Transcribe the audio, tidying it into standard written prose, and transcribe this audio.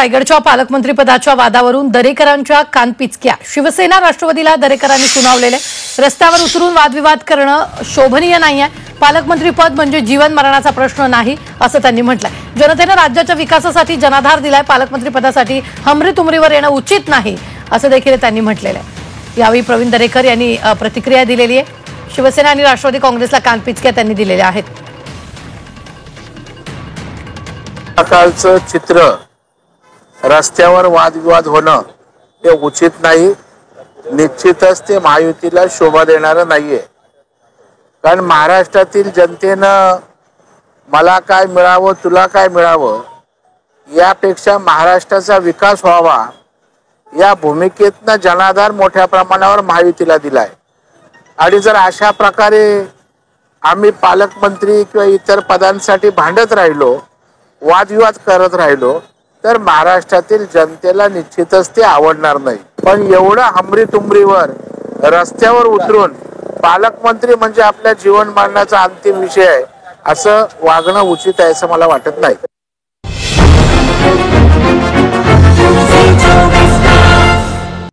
रायगडच्या पालकमंत्रीपदाच्या वादावरून दरेकरांच्या कानपिचक्या शिवसेना राष्ट्रवादीला दरेकरांनी सुनावलेले। रस्त्यावर उतरून वादविवाद करणं शोभनीय नाहीये। पालकमंत्रीपद म्हणजे जीवन मरणाचा प्रश्न नाही असं त्यांनी म्हटलंय। जनतेने राज्याच्या विकासासाठी जनाधार दिलाय, पालकमंत्रीपदासाठी हमरीतुमरीवर येणं उचित नाही असं देखील त्यांनी म्हटलेलं आहे। यावेळी प्रवीण दरेकर यांनी प्रतिक्रिया दिलेली आहे। शिवसेना आणि राष्ट्रवादी काँग्रेसला कानपिचक्या त्यांनी दिलेल्या आहेत। सकाळचं चित्र रस्त्यावर वादविवाद होणं हे उचित नाही। निश्चितच ते महायुतीला शोभा देणारं नाहीये। कारण महाराष्ट्रातील जनतेनं मला काय मिळावं तुला काय मिळावं यापेक्षा महाराष्ट्राचा विकास व्हावा या भूमिकेतनं जनाधार मोठ्या प्रमाणावर महायुतीला दिलाय। आणि जर अशा प्रकारे आम्ही पालकमंत्री किंवा इतर पदांसाठी भांडत राहिलो, वादविवाद करत राहिलो तर महाराष्ट्रातील जनतेला निश्चितच ते आवडणार नाही। पण एवढं हमरीतुमरीवर रस्त्यावर उतरून पालकमंत्री म्हणजे आपल्या जीवन मरणाचा अंतिम विषय आहे असं वागणं उचित आहे असं मला वाटत नाही।